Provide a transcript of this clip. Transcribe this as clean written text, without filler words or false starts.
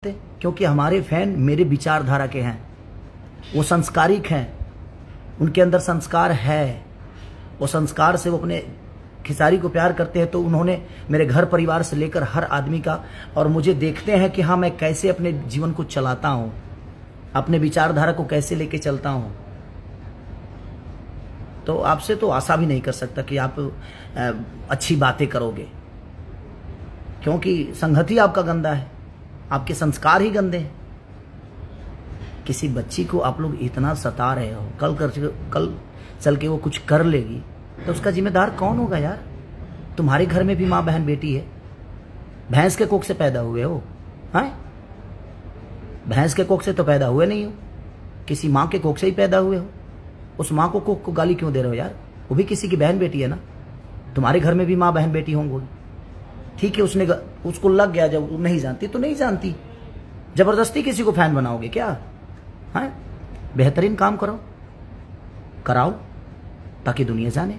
क्योंकि हमारे फैन मेरे विचारधारा के हैं, वो संस्कारिक हैं, उनके अंदर संस्कार है, वो संस्कार से वो अपने खिसारी को प्यार करते हैं। तो उन्होंने मेरे घर परिवार से लेकर हर आदमी का, और मुझे देखते हैं कि हाँ मैं कैसे अपने जीवन को चलाता हूँ, अपने विचारधारा को कैसे लेके चलता हूँ। तो आपसे तो आशा भी नहीं कर सकता कि आप अच्छी बातें करोगे, क्योंकि संगति आपका गंदा है, आपके संस्कार ही गंदे हैं। किसी बच्ची को आप लोग इतना सता रहे हो, कल चल के वो कुछ कर लेगी तो उसका जिम्मेदार कौन होगा यार? तुम्हारे घर में भी माँ बहन बेटी है, भैंस के कोख से पैदा हुए हो, हैं? भैंस के कोख से तो पैदा हुए नहीं हो, किसी माँ के कोख से ही पैदा हुए हो। उस माँ को कोख को गाली क्यों दे रहे हो यार? वो भी किसी की बहन बेटी है ना। तुम्हारे घर में भी माँ बहन बेटी होंगी, ठीक है। उसको लग गया, जब नहीं जानती तो नहीं जानती, जबरदस्ती किसी को फैन बनाओगे क्या? हाँ, बेहतरीन काम कराओ ताकि दुनिया जाने।